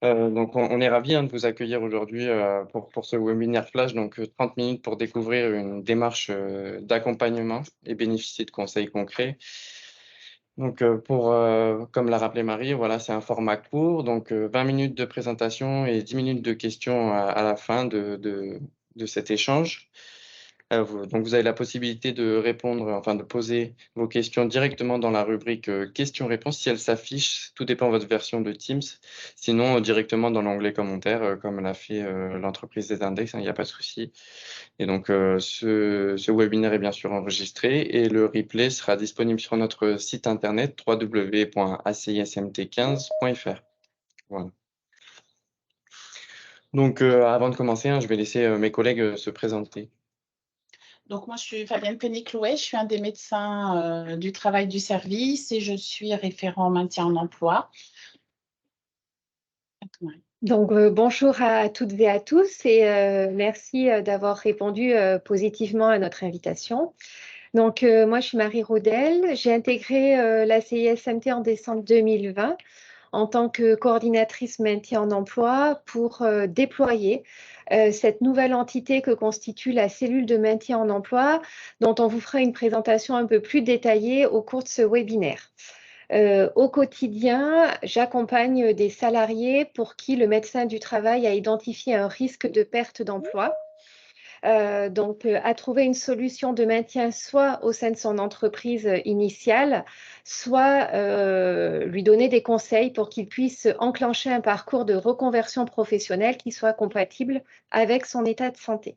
Donc, on est ravis de vous accueillir aujourd'hui pour ce webinaire flash. Donc, 30 minutes pour découvrir une démarche d'accompagnement et bénéficier de conseils concrets. Donc, comme l'a rappelé Marie, voilà, c'est un format court. Donc, 20 minutes de présentation et 10 minutes de questions à la fin de cet échange. Donc, vous avez la possibilité de répondre, enfin de poser vos questions directement dans la rubrique questions-réponses si elle s'affiche. Tout dépend de votre version de Teams. Sinon, directement dans l'onglet commentaires, comme l'a fait l'entreprise des index, hein, il n'y a pas de souci. Et donc, ce webinaire est bien sûr enregistré et le replay sera disponible sur notre site internet www.acismt15.fr. Voilà. Donc, avant de commencer, hein, je vais laisser mes collègues se présenter. Donc moi, je suis Fabienne Péniclouet, je suis un des médecins du travail du service et je suis référent maintien en emploi. Donc, bonjour à toutes et à tous et merci d'avoir répondu positivement à notre invitation. Donc, moi, je suis Marie Rodel. J'ai intégré la CISMT en décembre 2020 en tant que coordinatrice maintien en emploi pour déployer cette nouvelle entité que constitue la cellule de maintien en emploi, dont on vous fera une présentation un peu plus détaillée au cours de ce webinaire. Au quotidien, j'accompagne des salariés pour qui le médecin du travail a identifié un risque de perte d'emploi. À trouver une solution de maintien soit au sein de son entreprise initiale, soit lui donner des conseils pour qu'il puisse enclencher un parcours de reconversion professionnelle qui soit compatible avec son état de santé.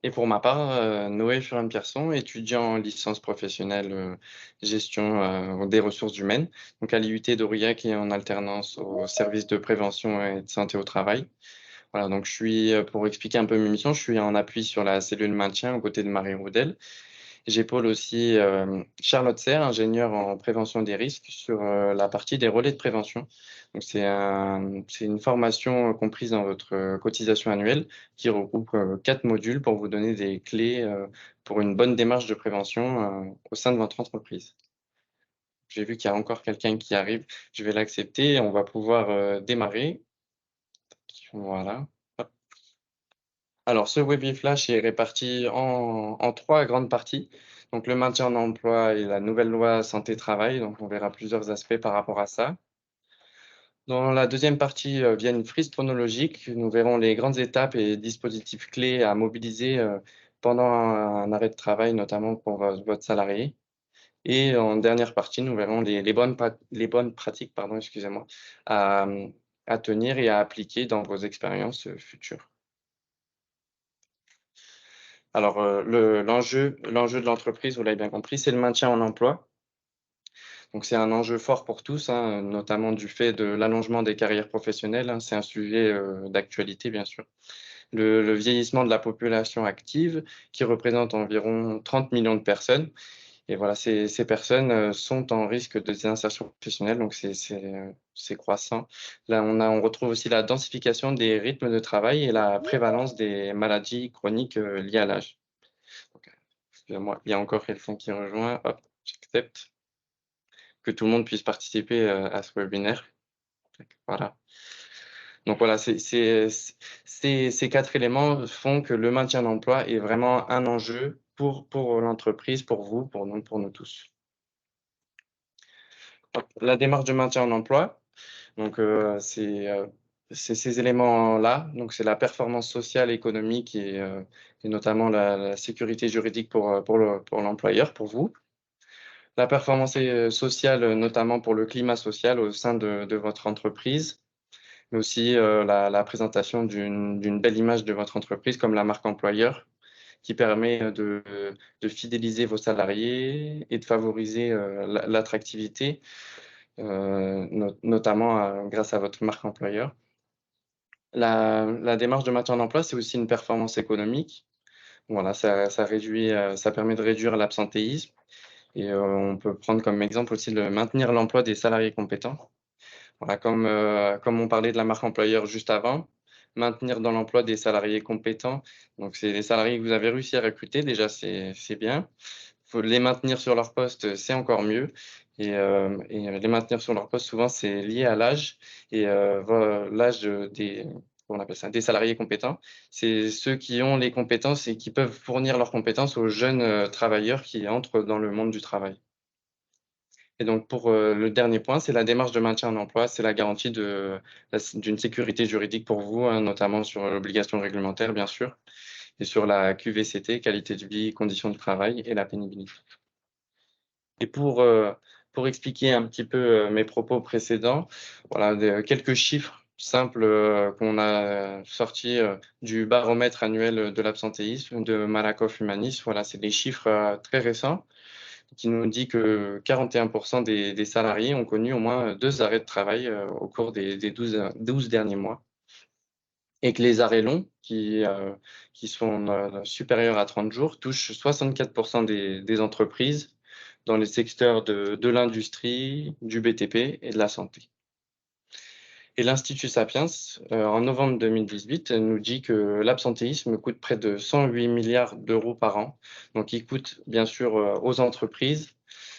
Et pour ma part, Noé Furin-Pierson, étudiant en licence professionnelle gestion des ressources humaines, donc à l'IUT d'Aurillac et en alternance au service de prévention et de santé au travail. Voilà, donc je suis, pour expliquer un peu mes missions, je suis en appui sur la cellule maintien aux côtés de Marie Roudel. J'épaule aussi Charlotte Serre, ingénieure en prévention des risques, sur la partie des relais de prévention. Donc, c'est une formation comprise dans votre cotisation annuelle qui regroupe 4 modules pour vous donner des clés pour une bonne démarche de prévention au sein de votre entreprise. J'ai vu qu'il y a encore quelqu'un qui arrive. Je vais l'accepter et on va pouvoir démarrer. Voilà. Hop. Alors, ce Webiflash est réparti en 3 grandes parties. Donc, le maintien en emploi et la nouvelle loi santé-travail. Donc, on verra plusieurs aspects par rapport à ça. Dans la deuxième partie, via une frise chronologique, nous verrons les grandes étapes et dispositifs clés à mobiliser pendant un arrêt de travail, notamment pour votre salarié. Et en dernière partie, nous verrons les bonnes pratiques, pardon, excusez-moi, à, à tenir et à appliquer dans vos expériences futures. Alors, l'enjeu de l'entreprise, vous l'avez bien compris, c'est le maintien en emploi. Donc, c'est un enjeu fort pour tous, hein, notamment du fait de l'allongement des carrières professionnelles, hein. C'est un sujet d'actualité, bien sûr. Le vieillissement de la population active, qui représente environ 30 millions de personnes. Et voilà, ces personnes sont en risque de désinsertion professionnelle, donc c'est croissant. Là, on retrouve aussi la densification des rythmes de travail et la prévalence des maladies chroniques liées à l'âge. Donc, excusez-moi, il y a encore quelqu'un qui rejoint. Hop, j'accepte que tout le monde puisse participer à ce webinaire. Voilà. Donc voilà, ces 4 éléments font que le maintien d'emploi est vraiment un enjeu pour l'entreprise, pour vous, pour nous tous. Hop, la démarche de maintien en emploi, donc c'est ces éléments-là. Donc c'est la performance sociale, économique et notamment la sécurité juridique pour l'employeur, pour vous. La performance sociale, notamment pour le climat social au sein de votre entreprise, mais aussi la présentation d'une belle image de votre entreprise comme la marque employeur qui permet de fidéliser vos salariés et de favoriser l'attractivité, notamment grâce à votre marque employeur. La démarche de maintien en emploi, c'est aussi une performance économique. Voilà, ça permet de réduire l'absentéisme. Et on peut prendre comme exemple aussi le maintenir l'emploi des salariés compétents. Voilà, comme on parlait de la marque employeur juste avant, maintenir dans l'emploi des salariés compétents. Donc, c'est les salariés que vous avez réussi à recruter, déjà, c'est bien. Il faut les maintenir sur leur poste, c'est encore mieux. Les maintenir sur leur poste, souvent, c'est lié à l'âge et l'âge des, on appelle ça, des salariés compétents. C'est ceux qui ont les compétences et qui peuvent fournir leurs compétences aux jeunes travailleurs qui entrent dans le monde du travail. Et donc, pour le dernier point, c'est la démarche de maintien en emploi, c'est la garantie d'une sécurité juridique pour vous, hein, notamment sur l'obligation réglementaire, bien sûr, et sur la QVCT, qualité de vie, conditions de travail et la pénibilité. Et pour expliquer un petit peu mes propos précédents, voilà, quelques chiffres simples qu'on a sortis du baromètre annuel de l'absentéisme de Malakoff Humanis. Voilà, c'est des chiffres très récents qui nous dit que 41% des salariés ont connu au moins 2 arrêts de travail au cours des 12 derniers mois. Et que les arrêts longs, qui sont supérieurs à 30 jours, touchent 64% des entreprises dans les secteurs de l'industrie, du BTP et de la santé. Et l'Institut Sapiens, en novembre 2018, nous dit que l'absentéisme coûte près de 108 milliards d'euros par an. Donc, il coûte bien sûr aux entreprises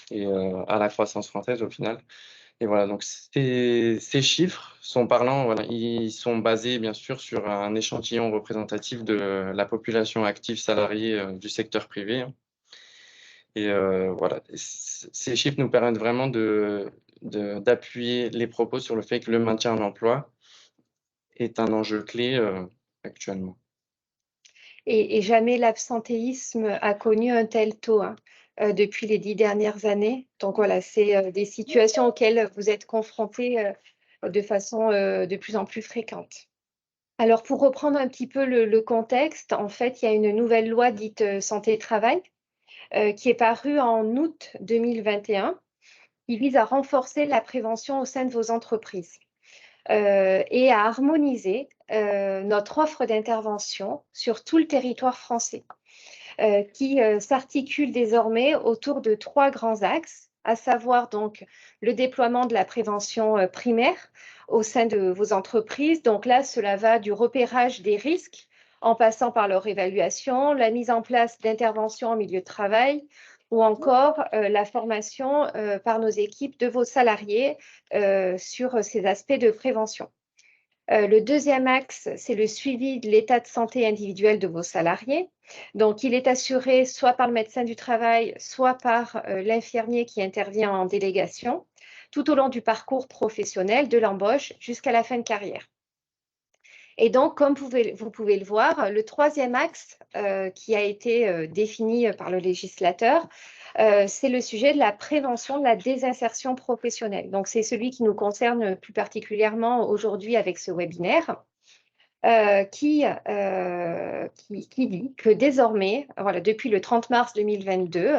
et à la croissance française au final. Et voilà, donc ces chiffres sont parlants, voilà, ils sont basés bien sûr sur un échantillon représentatif de la population active salariée du secteur privé, hein. Et voilà, ces chiffres nous permettent vraiment d'appuyer les propos sur le fait que le maintien en emploi est un enjeu clé actuellement. Et jamais l'absentéisme a connu un tel taux, hein, depuis les 10 dernières années. Donc voilà, c'est des situations auxquelles vous êtes confrontés de façon de plus en plus fréquente. Alors pour reprendre un petit peu le contexte, en fait, il y a une nouvelle loi dite santé-travail qui est parue en août 2021, qui vise à renforcer la prévention au sein de vos entreprises. Et à harmoniser notre offre d'intervention sur tout le territoire français, qui s'articule désormais autour de 3 grands axes, à savoir donc le déploiement de la prévention primaire au sein de vos entreprises. Donc là, cela va du repérage des risques en passant par leur évaluation, la mise en place d'interventions en milieu de travail, ou encore la formation par nos équipes de vos salariés sur ces aspects de prévention. Le deuxième axe, c'est le suivi de l'état de santé individuel de vos salariés. Donc, il est assuré soit par le médecin du travail, soit par l'infirmier qui intervient en délégation, tout au long du parcours professionnel, de l'embauche jusqu'à la fin de carrière. Et donc, comme vous pouvez le voir, le troisième axe qui a été défini par le législateur, c'est le sujet de la prévention de la désinsertion professionnelle. Donc, c'est celui qui nous concerne plus particulièrement aujourd'hui avec ce webinaire, qui dit que désormais, voilà, depuis le 30 mars 2022,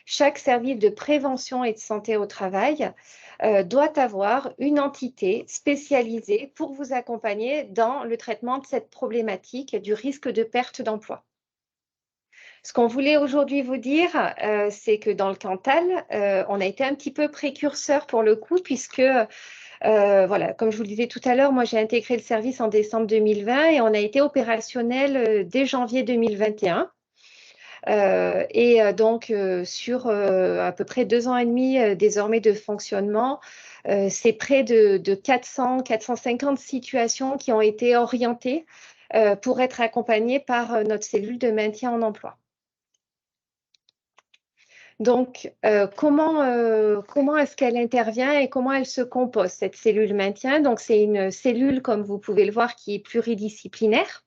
chaque service de prévention et de santé au travail doit avoir une entité spécialisée pour vous accompagner dans le traitement de cette problématique du risque de perte d'emploi. Ce qu'on voulait aujourd'hui vous dire, c'est que dans le Cantal, on a été un petit peu précurseur pour le coup, puisque, voilà, comme je vous le disais tout à l'heure, moi j'ai intégré le service en décembre 2020 et on a été opérationnel dès janvier 2021. Donc, sur à peu près 2 ans et demi désormais de fonctionnement, c'est près de 400-450 situations qui ont été orientées pour être accompagnées par notre cellule de maintien en emploi. Donc, comment est-ce qu'elle intervient et comment elle se compose, cette cellule maintien? Donc, c'est une cellule, comme vous pouvez le voir, qui est pluridisciplinaire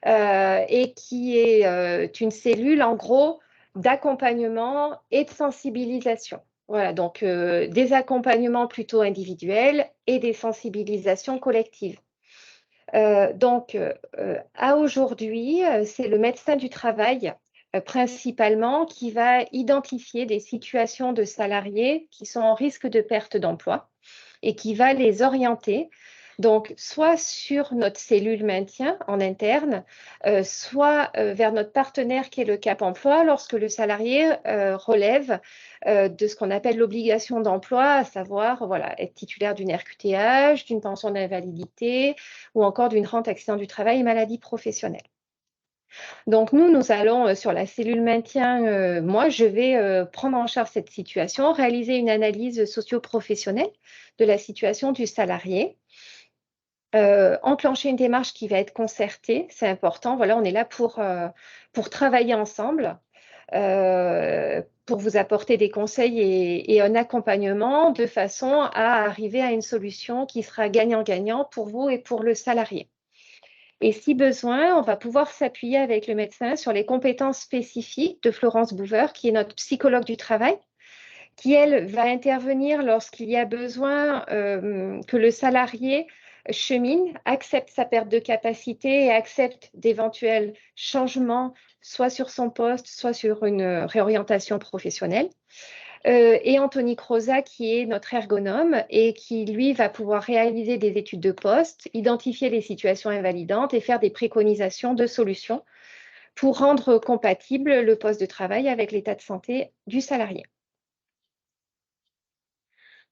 et qui est une cellule, en gros, d'accompagnement et de sensibilisation. Voilà, donc des accompagnements plutôt individuels et des sensibilisations collectives. Donc, à aujourd'hui, c'est le médecin du travail principalement qui va identifier des situations de salariés qui sont en risque de perte d'emploi et qui va les orienter, donc soit sur notre cellule maintien en interne, soit vers notre partenaire qui est le Cap Emploi lorsque le salarié relève de ce qu'on appelle l'obligation d'emploi, à savoir voilà, être titulaire d'une RQTH, d'une pension d'invalidité ou encore d'une rente accident du travail et maladie professionnelle. Donc nous allons sur la cellule maintien, moi je vais prendre en charge cette situation, réaliser une analyse socio-professionnelle de la situation du salarié, enclencher une démarche qui va être concertée, c'est important. Voilà, on est là pour travailler ensemble, pour vous apporter des conseils et un accompagnement de façon à arriver à une solution qui sera gagnant-gagnant pour vous et pour le salarié. Et si besoin, on va pouvoir s'appuyer avec le médecin sur les compétences spécifiques de Florence Bouver, qui est notre psychologue du travail, qui, elle, va intervenir lorsqu'il y a besoin que le salarié chemine, accepte sa perte de capacité et accepte d'éventuels changements, soit sur son poste, soit sur une réorientation professionnelle. Et Anthony Croza, qui est notre ergonome et qui, lui, va pouvoir réaliser des études de poste, identifier les situations invalidantes et faire des préconisations de solutions pour rendre compatible le poste de travail avec l'état de santé du salarié.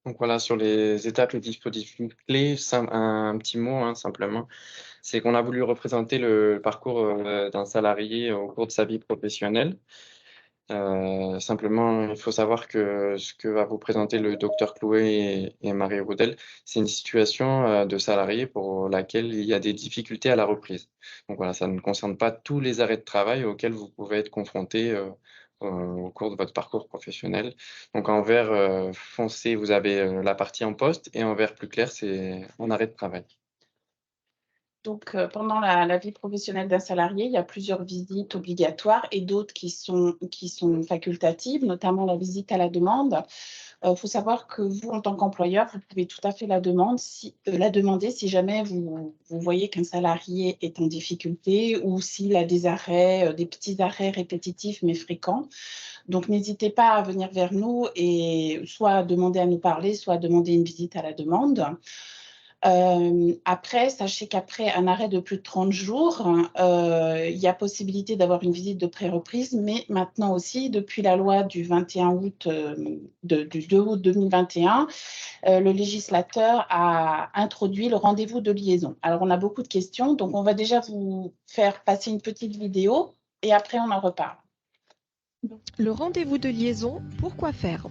Donc voilà, sur les étapes et dispositifs clés, un petit mot hein, simplement, c'est qu'on a voulu représenter le parcours d'un salarié au cours de sa vie professionnelle. Simplement, il faut savoir que ce que va vous présenter le docteur Chloé et Marie Roudel, c'est une situation de salarié pour laquelle il y a des difficultés à la reprise. Donc voilà, ça ne concerne pas tous les arrêts de travail auxquels vous pouvez être confronté au cours de votre parcours professionnel. Donc en vert foncé, vous avez la partie en poste et en vert plus clair, c'est en arrêt de travail. Donc, pendant la vie professionnelle d'un salarié, il y a plusieurs visites obligatoires et d'autres qui sont facultatives, notamment la visite à la demande. Faut savoir que vous, en tant qu'employeur, vous pouvez tout à fait la demander si jamais vous voyez qu'un salarié est en difficulté ou s'il a des arrêts, des petits arrêts répétitifs mais fréquents. Donc n'hésitez pas à venir vers nous et soit à demander à nous parler, soit à demander une visite à la demande. Après, sachez qu'après un arrêt de plus de 30 jours, il y a possibilité d'avoir une visite de pré-reprise, mais maintenant aussi, depuis la loi du 21 août, du 2 août 2021, le législateur a introduit le rendez-vous de liaison. Alors, on a beaucoup de questions, donc on va déjà vous faire passer une petite vidéo et après, on en reparle. Le rendez-vous de liaison, pourquoi faire?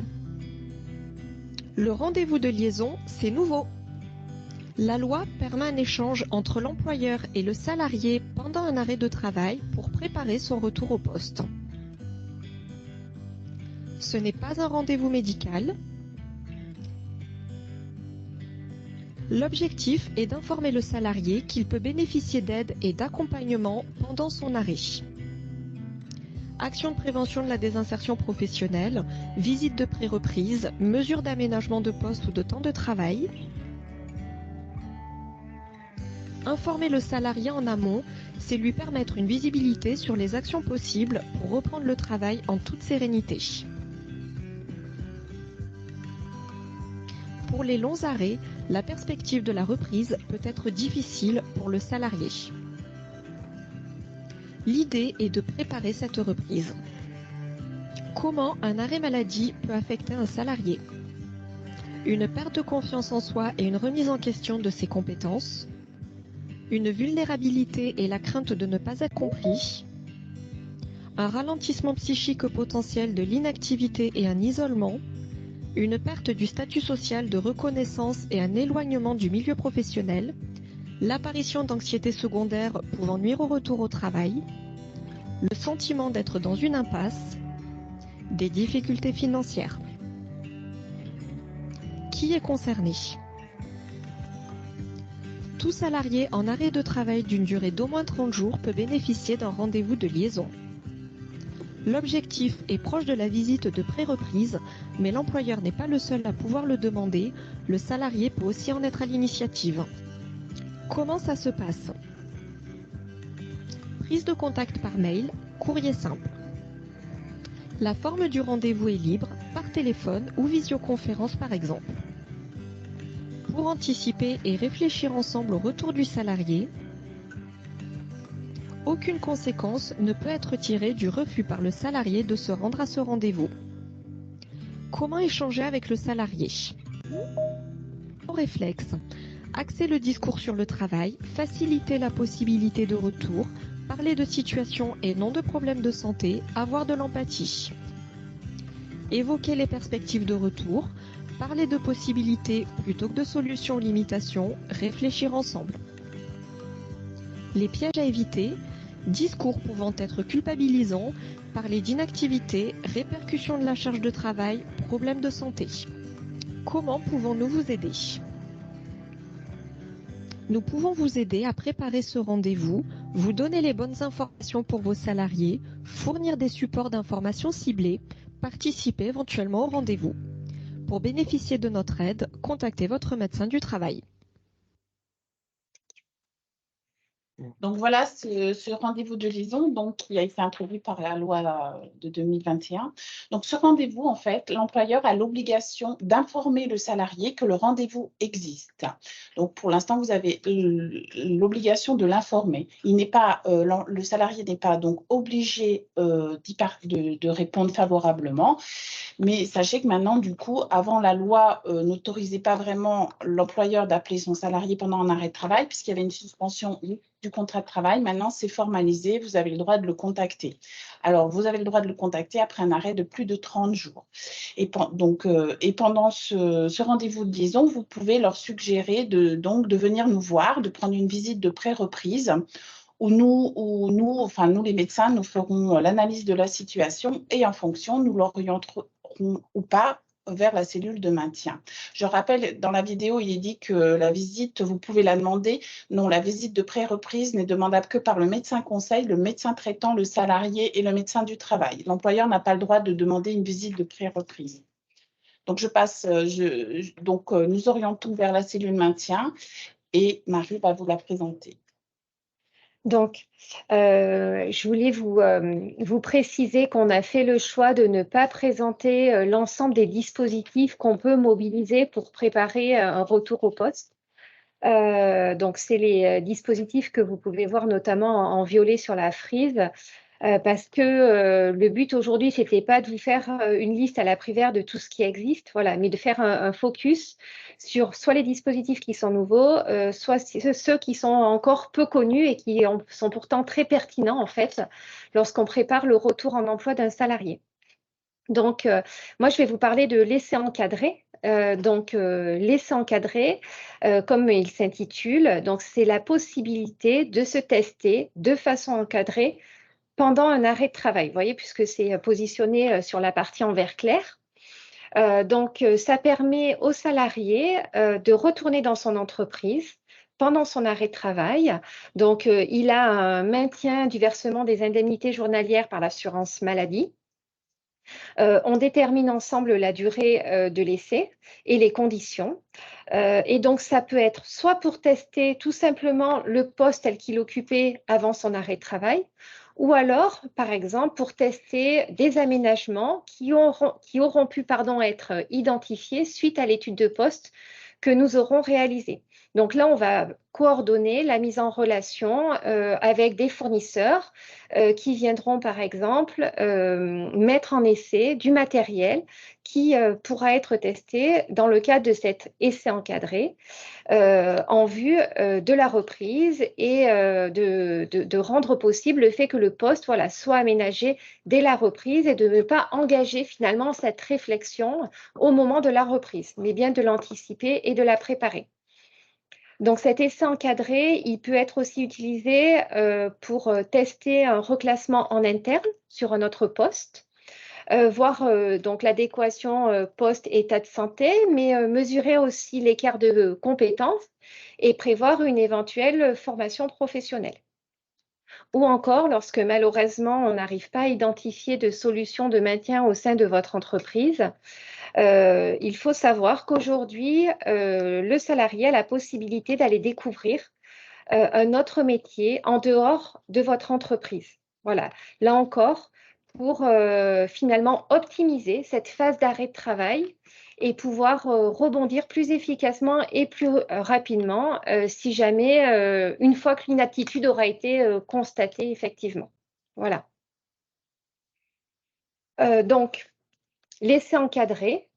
Le rendez-vous de liaison, c'est nouveau. La loi permet un échange entre l'employeur et le salarié pendant un arrêt de travail pour préparer son retour au poste. Ce n'est pas un rendez-vous médical. L'objectif est d'informer le salarié qu'il peut bénéficier d'aide et d'accompagnement pendant son arrêt. Actions de prévention de la désinsertion professionnelle, visite de pré-reprise, mesures d'aménagement de poste ou de temps de travail. Informer le salarié en amont, c'est lui permettre une visibilité sur les actions possibles pour reprendre le travail en toute sérénité. Pour les longs arrêts, la perspective de la reprise peut être difficile pour le salarié. L'idée est de préparer cette reprise. Comment un arrêt maladie peut affecter un salarié? Une perte de confiance en soi et une remise en question de ses compétences. Une vulnérabilité et la crainte de ne pas être compris, un ralentissement psychique potentiel de l'inactivité et un isolement, une perte du statut social de reconnaissance et un éloignement du milieu professionnel, l'apparition d'anxiété secondaire pouvant nuire au retour au travail, le sentiment d'être dans une impasse, des difficultés financières. Qui est concerné? Tout salarié en arrêt de travail d'une durée d'au moins 30 jours peut bénéficier d'un rendez-vous de liaison. L'objectif est proche de la visite de pré-reprise, mais l'employeur n'est pas le seul à pouvoir le demander, le salarié peut aussi en être à l'initiative. Comment ça se passe? Prise de contact par mail, courrier simple. La forme du rendez-vous est libre, par téléphone ou visioconférence par exemple. Pour anticiper et réfléchir ensemble au retour du salarié, aucune conséquence ne peut être tirée du refus par le salarié de se rendre à ce rendez-vous. Comment échanger avec le salarié? Au réflexe, axer le discours sur le travail, faciliter la possibilité de retour, Parler de situation et non de problème de santé, avoir de l'empathie. Évoquer les perspectives de retour, parler de possibilités plutôt que de solutions ou limitations, réfléchir ensemble. Les pièges à éviter, discours pouvant être culpabilisants, parler d'inactivité, répercussions de la charge de travail, problèmes de santé. Comment pouvons-nous vous aider ? Nous pouvons vous aider à préparer ce rendez-vous, vous donner les bonnes informations pour vos salariés, fournir des supports d'information ciblés, participer éventuellement au rendez-vous. Pour bénéficier de notre aide, contactez votre médecin du travail. Donc voilà ce rendez-vous de liaison donc, qui a été introduit par la loi de 2021. Donc ce rendez-vous, en fait, l'employeur a l'obligation d'informer le salarié que le rendez-vous existe. Donc pour l'instant, vous avez l'obligation de l'informer. Le salarié n'est pas donc obligé de répondre favorablement. Mais sachez que maintenant, du coup, avant la loi n'autorisait pas vraiment l'employeur d'appeler son salarié pendant un arrêt de travail, puisqu'il y avait une suspension du contrat de travail. Maintenant, c'est formalisé, vous avez le droit de le contacter. Alors, vous avez le droit de le contacter après un arrêt de plus de 30 jours. Et pendant ce rendez-vous de liaison, vous pouvez leur suggérer de venir nous voir, de prendre une visite de pré-reprise où nous, les médecins, nous ferons l'analyse de la situation et en fonction, nous l'orienterons ou pas vers la cellule de maintien. Je rappelle, dans la vidéo, il est dit que la visite, vous pouvez la demander. Non, la visite de pré-reprise n'est demandable que par le médecin conseil, le médecin traitant, le salarié et le médecin du travail. L'employeur n'a pas le droit de demander une visite de pré-reprise. Donc, nous orientons vers la cellule maintien et Marie va vous la présenter. Donc, je voulais vous préciser qu'on a fait le choix de ne pas présenter l'ensemble des dispositifs qu'on peut mobiliser pour préparer un retour au poste. Donc, c'est les dispositifs que vous pouvez voir notamment en violet sur la frise. Parce que le but aujourd'hui, ce n'était pas de vous faire une liste à la Prévert de tout ce qui existe, voilà, mais de faire un focus sur soit les dispositifs qui sont nouveaux, soit ceux qui sont encore peu connus et qui sont pourtant très pertinents, en fait, lorsqu'on prépare le retour en emploi d'un salarié. Donc, moi, je vais vous parler de l'essai encadré. L'essai encadré, comme il s'intitule, donc c'est la possibilité de se tester de façon encadrée pendant un arrêt de travail, vous voyez, puisque c'est positionné sur la partie en vert clair. Ça permet au salarié de retourner dans son entreprise pendant son arrêt de travail. Donc, il a un maintien du versement des indemnités journalières par l'assurance maladie. On détermine ensemble la durée de l'essai et les conditions. Et donc, ça peut être soit pour tester tout simplement le poste tel qu'il occupait avant son arrêt de travail, ou alors, par exemple, pour tester des aménagements qui auront pu être identifiés suite à l'étude de poste que nous aurons réalisée. Donc là, on va coordonner la mise en relation avec des fournisseurs qui viendront, par exemple, mettre en essai du matériel qui pourra être testé dans le cadre de cet essai encadré en vue de la reprise et de rendre possible le fait que le poste soit aménagé dès la reprise et de ne pas engager finalement cette réflexion au moment de la reprise, mais bien de l'anticiper et de la préparer. Donc, cet essai encadré, il peut être aussi utilisé pour tester un reclassement en interne sur un autre poste, voir donc l'adéquation poste-état de santé, mais mesurer aussi l'écart de compétences et prévoir une éventuelle formation professionnelle. Ou encore, lorsque malheureusement, on n'arrive pas à identifier de solution de maintien au sein de votre entreprise, il faut savoir qu'aujourd'hui, le salarié a la possibilité d'aller découvrir un autre métier en dehors de votre entreprise. Voilà, là encore, pour finalement optimiser cette phase d'arrêt de travail et pouvoir rebondir plus efficacement et plus rapidement si jamais, une fois que l'inaptitude aura été constatée effectivement. Voilà. Donc, l'essai encadré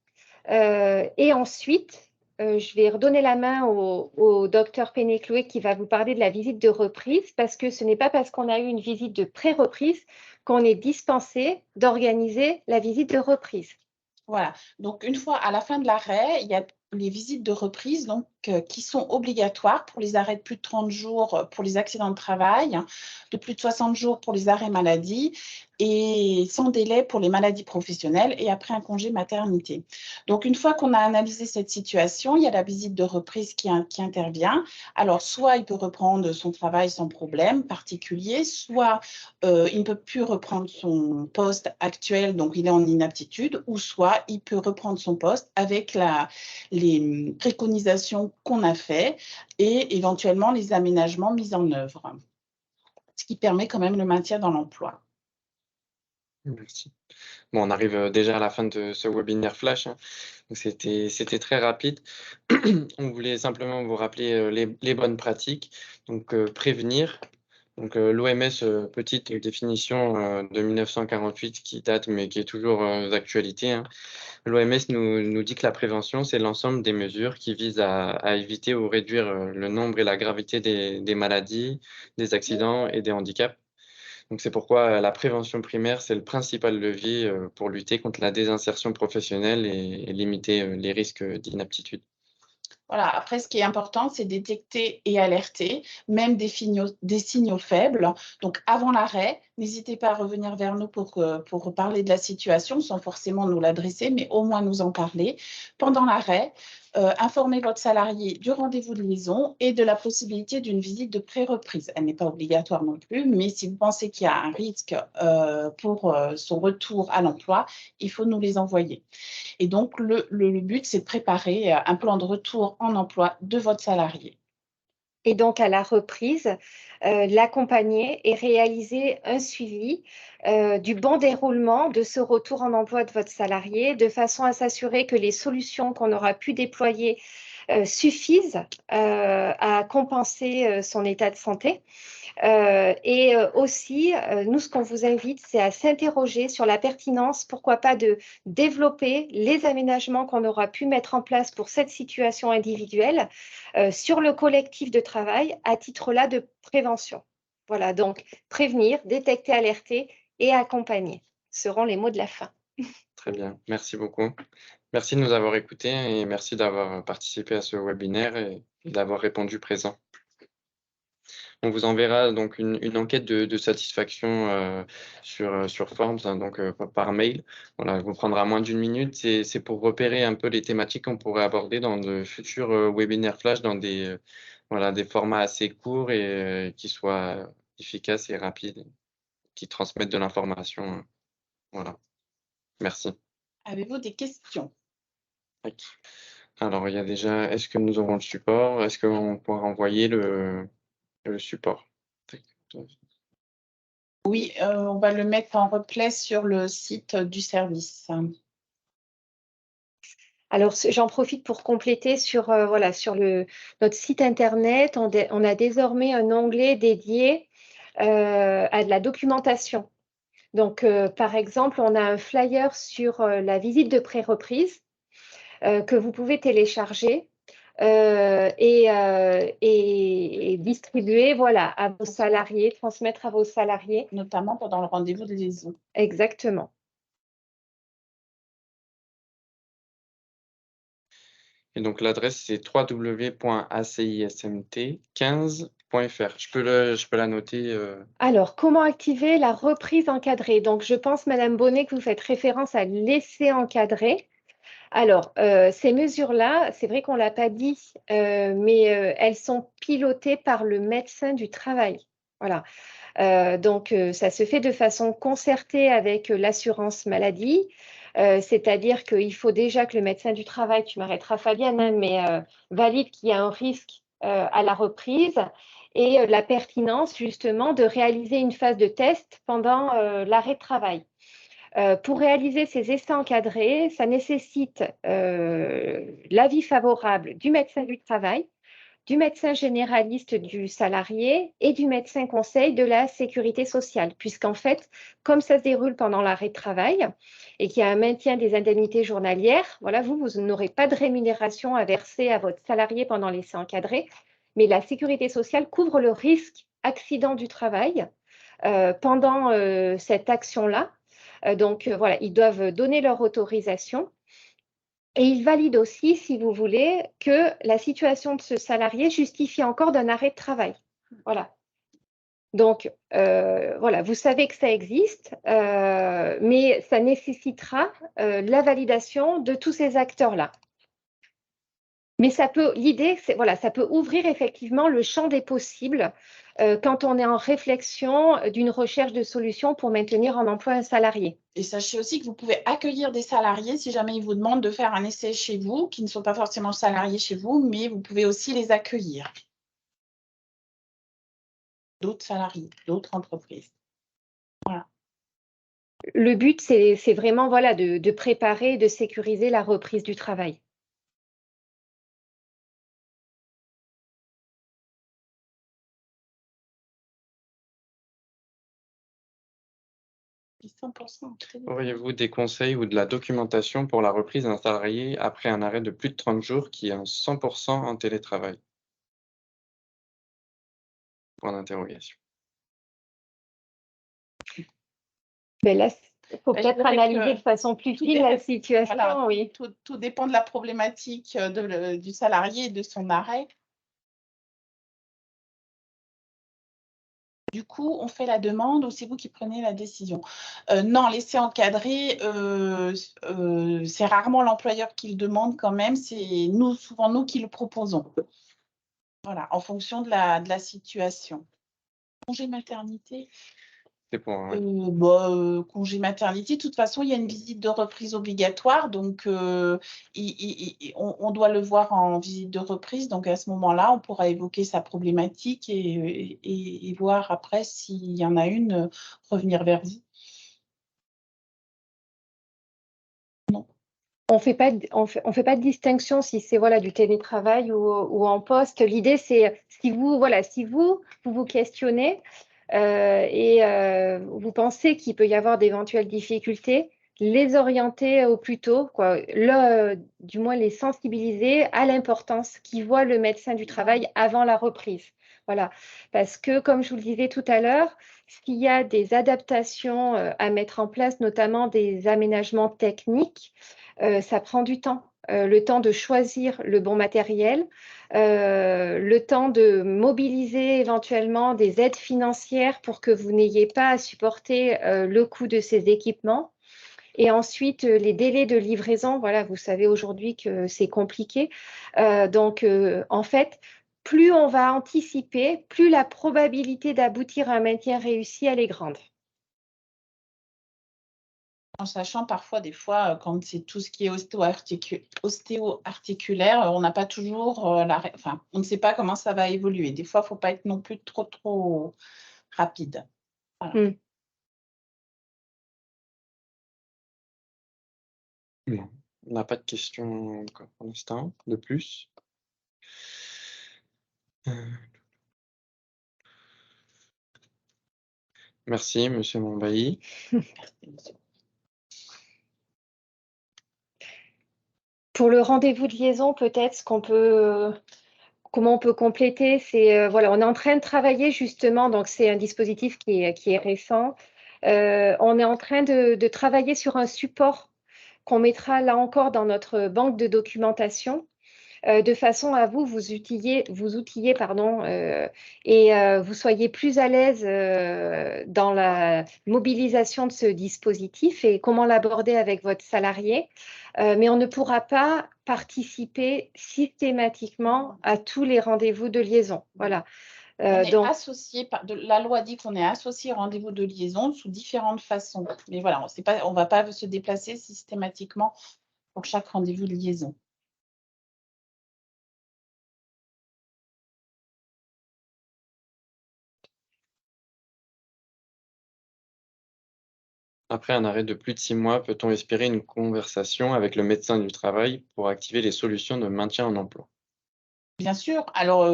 et ensuite je vais redonner la main au docteur Pénécloué qui va vous parler de la visite de reprise, parce que ce n'est pas parce qu'on a eu une visite de pré-reprise qu'on est dispensé d'organiser la visite de reprise. Voilà. Donc, une fois à la fin de l'arrêt, il y a les visites de reprise donc, qui sont obligatoires pour les arrêts de plus de 30 jours pour les accidents de travail, de plus de 60 jours pour les arrêts maladie et sans délai pour les maladies professionnelles et après un congé maternité. Donc, une fois qu'on a analysé cette situation, il y a la visite de reprise qui intervient. Alors, soit il peut reprendre son travail sans problème particulier, soit il ne peut plus reprendre son poste actuel, donc il est en inaptitude, ou soit il peut reprendre son poste avec les préconisations qu'on a fait et éventuellement les aménagements mis en œuvre, ce qui permet quand même le maintien dans l'emploi. Merci. Bon, on arrive déjà à la fin de ce webinaire flash, hein. Donc c'était très rapide. On voulait simplement vous rappeler les bonnes pratiques. Donc prévenir. Donc l'OMS, petite définition de 1948 qui date mais qui est toujours d'actualité, hein. L'OMS nous dit que la prévention, c'est l'ensemble des mesures qui visent à éviter ou réduire le nombre et la gravité des maladies, des accidents et des handicaps. Donc c'est pourquoi la prévention primaire, c'est le principal levier pour lutter contre la désinsertion professionnelle et limiter les risques d'inaptitude. Voilà. Après, ce qui est important, c'est détecter et alerter, même des signaux faibles. Donc, avant l'arrêt, n'hésitez pas à revenir vers nous pour parler de la situation, sans forcément nous l'adresser, mais au moins nous en parler. Pendant l'arrêt, informez votre salarié du rendez-vous de liaison et de la possibilité d'une visite de pré-reprise. Elle n'est pas obligatoire non plus, mais si vous pensez qu'il y a un risque pour son retour à l'emploi, il faut nous les envoyer. Et donc, le but, c'est de préparer un plan de retour en emploi de votre salarié. Et donc, à la reprise, l'accompagner et réaliser un suivi du bon déroulement de ce retour en emploi de votre salarié, de façon à s'assurer que les solutions qu'on aura pu déployer suffisent à compenser son état de santé. Et aussi, nous, ce qu'on vous invite, c'est à s'interroger sur la pertinence, pourquoi pas de développer les aménagements qu'on aura pu mettre en place pour cette situation individuelle sur le collectif de travail à titre là de prévention. Voilà, donc prévenir, détecter, alerter et accompagner seront les mots de la fin. Très bien, merci beaucoup. Merci de nous avoir écoutés et merci d'avoir participé à ce webinaire et d'avoir répondu présent. On vous enverra donc une enquête de satisfaction sur Forms, hein, donc par mail. Voilà, elle vous prendra moins d'1 minute. C'est pour repérer un peu les thématiques qu'on pourrait aborder dans de futurs webinaires flash dans des, voilà, des formats assez courts et qui soient efficaces et rapides, qui transmettent de l'information, voilà. Merci. Avez-vous des questions? Oui. Alors, il y a déjà, est-ce que nous aurons le support? Est-ce qu'on pourra envoyer le support? Oui, on va le mettre en replay sur le site du service. Alors, j'en profite pour compléter sur, voilà, sur notre site internet. On a désormais un onglet dédié à de la documentation. Donc, par exemple, on a un flyer sur la visite de pré-reprise que vous pouvez télécharger et distribuer, voilà, à vos salariés, transmettre à vos salariés. Notamment pendant le rendez-vous de liaison. Exactement. Et donc l'adresse, c'est www.acismt15.fr. Je peux la noter. Alors, comment activer la reprise encadrée? Donc, je pense, Madame Bonnet, que vous faites référence à l'essai encadré. Alors, ces mesures-là, c'est vrai qu'on ne l'a pas dit, mais elles sont pilotées par le médecin du travail. Voilà. Donc, ça se fait de façon concertée avec l'assurance maladie, c'est-à-dire qu'il faut déjà que le médecin du travail, tu m'arrêteras Fabienne, hein, mais valide qu'il y a un risque à la reprise et la pertinence justement de réaliser une phase de test pendant l'arrêt de travail. Pour réaliser ces essais encadrés, ça nécessite l'avis favorable du médecin du travail, du médecin généraliste du salarié et du médecin conseil de la sécurité sociale, puisqu'en fait, comme ça se déroule pendant l'arrêt de travail et qu'il y a un maintien des indemnités journalières, voilà, vous n'aurez pas de rémunération à verser à votre salarié pendant l'essai encadré, mais la sécurité sociale couvre le risque accident du travail pendant cette action-là. Donc, voilà, ils doivent donner leur autorisation. Et ils valident aussi, si vous voulez, que la situation de ce salarié justifie encore d'un arrêt de travail. Voilà. Donc, voilà, vous savez que ça existe, mais ça nécessitera la validation de tous ces acteurs-là. Mais ça peut, l'idée, c'est voilà, ça peut ouvrir effectivement le champ des possibles quand on est en réflexion d'une recherche de solutions pour maintenir en emploi un salarié. Et sachez aussi que vous pouvez accueillir des salariés si jamais ils vous demandent de faire un essai chez vous, qui ne sont pas forcément salariés chez vous, mais vous pouvez aussi les accueillir. D'autres salariés, d'autres entreprises. Voilà. Le but, c'est vraiment voilà, de préparer et de sécuriser la reprise du travail. Auriez-vous des conseils ou de la documentation pour la reprise d'un salarié après un arrêt de plus de 30 jours qui est en 100% en télétravail? Point d'interrogation. Mais là, il faut Je peut-être dirais analyser que de façon plus tout fine la situation. Voilà, Oui. tout dépend de la problématique du salarié et de son arrêt. Du coup, on fait la demande ou c'est vous qui prenez la décision? Non, l'essai encadré, c'est rarement l'employeur qui le demande quand même, c'est nous, souvent nous qui le proposons. Voilà, en fonction de la situation. Congé maternité? C'est pour Congé maternité, de toute façon, il y a une visite de reprise obligatoire, donc on doit le voir en visite de reprise. Donc à ce moment-là, on pourra évoquer sa problématique et voir après s'il y en a une, revenir vers vous. Non. On fait pas de distinction si c'est voilà, du télétravail ou en poste. L'idée, c'est si vous vous questionnez et vous pensez qu'il peut y avoir d'éventuelles difficultés, les orienter au plus tôt, quoi. Du moins les sensibiliser à l'importance qu'ils voient le médecin du travail avant la reprise. Voilà, parce que comme je vous le disais tout à l'heure, s'il y a des adaptations à mettre en place, notamment des aménagements techniques, ça prend du temps. Le temps de choisir le bon matériel, le temps de mobiliser éventuellement des aides financières pour que vous n'ayez pas à supporter le coût de ces équipements. Et ensuite, les délais de livraison, voilà, vous savez aujourd'hui que c'est compliqué. Donc, en fait, plus on va anticiper, plus la probabilité d'aboutir à un maintien réussi, elle est grande. En sachant parfois, des fois, quand c'est tout ce qui est ostéo-articulaire, on n'a pas toujours enfin, on ne sait pas comment ça va évoluer. Des fois, il ne faut pas être non plus trop rapide. Voilà. On n'a pas de questions encore pour l'instant, de plus. Merci, monsieur Monbailly. Pour le rendez-vous de liaison, peut-être comment on peut compléter, c'est voilà, on est en train de travailler justement, donc c'est un dispositif qui est récent. On est en train de travailler sur un support qu'on mettra là encore dans notre banque de documentation. De façon à vous outiller, et vous soyez plus à l'aise dans la mobilisation de ce dispositif et comment l'aborder avec votre salarié. Mais on ne pourra pas participer systématiquement à tous les rendez-vous de liaison. Voilà. On est Donc, associé, la loi dit qu'on est associé au rendez-vous de liaison sous différentes façons. Mais voilà, on ne va pas se déplacer systématiquement pour chaque rendez-vous de liaison. Après un arrêt de plus de 6 mois, peut-on espérer une conversation avec le médecin du travail pour activer les solutions de maintien en emploi? Bien sûr. Alors,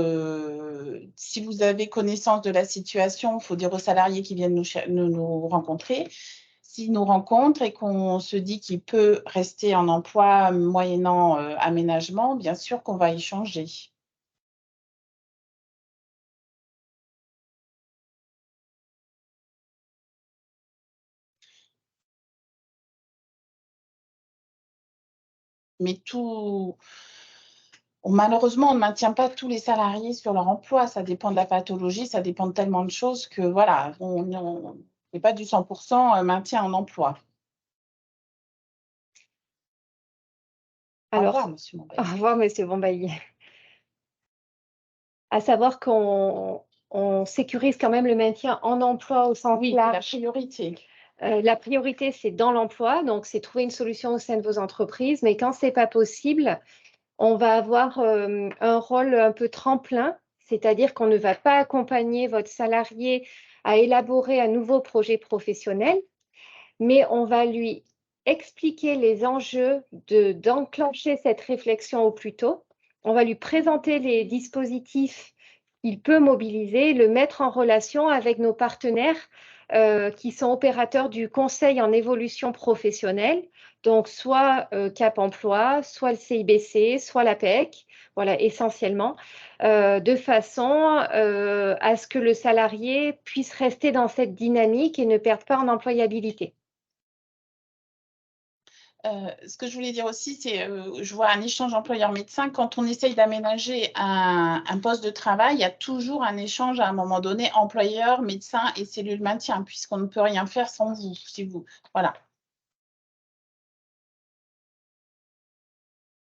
si vous avez connaissance de la situation, il faut dire aux salariés qui viennent nous rencontrer. S'ils nous rencontrent et qu'on se dit qu'il peut rester en emploi moyennant aménagement, bien sûr qu'on va échanger. Mais malheureusement, on ne maintient pas tous les salariés sur leur emploi. Ça dépend de la pathologie, ça dépend de tellement de choses que voilà, on n'est pas du 100% maintien en emploi. Alors, au revoir, monsieur au Montbailly. revoir, monsieur Bombailly. À savoir qu'on sécurise quand même le maintien en emploi au sens Oui, la large. priorité. La priorité, c'est dans l'emploi, donc c'est trouver une solution au sein de vos entreprises. Mais quand ce n'est pas possible, on va avoir un rôle un peu tremplin, c'est-à-dire qu'on ne va pas accompagner votre salarié à élaborer un nouveau projet professionnel, mais on va lui expliquer les enjeux d'enclencher cette réflexion au plus tôt. On va lui présenter les dispositifs qu'il peut mobiliser, le mettre en relation avec nos partenaires qui sont opérateurs du conseil en évolution professionnelle, donc soit Cap Emploi, soit le CIBC, soit l'APEC, voilà, essentiellement, de façon à ce que le salarié puisse rester dans cette dynamique et ne perde pas en employabilité. Ce que je voulais dire aussi, c'est je vois un échange employeur-médecin. Quand on essaye d'aménager un poste de travail, il y a toujours un échange à un moment donné, employeur, médecin et cellule maintien, puisqu'on ne peut rien faire sans vous, si vous. Voilà.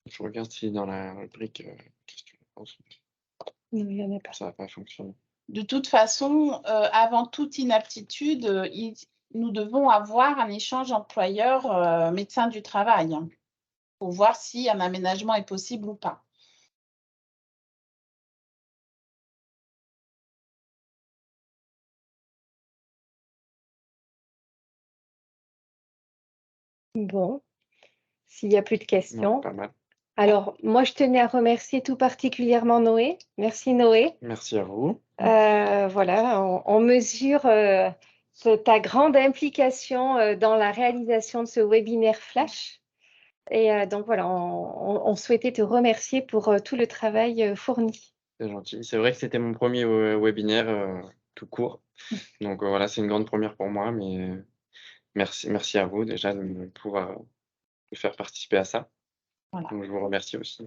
Je regarde si dans la rubrique question réponse, Non, il n'y en a pas. ça n'a pas fonctionné. De toute façon, avant toute inaptitude, nous devons avoir un échange employeur-médecin du travail pour voir si un aménagement est possible ou pas. Bon, s'il n'y a plus de Non, questions. pas mal. Alors, moi, je tenais à remercier tout particulièrement Noé. Merci Noé. Merci à vous. Voilà, on mesure ta grande implication dans la réalisation de ce webinaire flash. Et donc voilà, on souhaitait te remercier pour tout le travail fourni. C'est gentil. C'est vrai que c'était mon premier webinaire tout court. Donc voilà, c'est une grande première pour moi, mais merci à vous déjà de me pouvoir me faire participer à ça. Voilà. Donc je vous remercie aussi.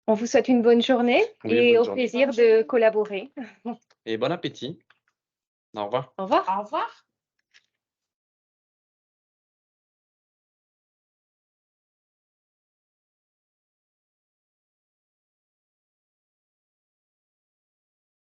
On vous souhaite une bonne journée Oui, et bonne au journée. plaisir de collaborer. Et bon appétit. Au revoir. Au revoir. Au revoir.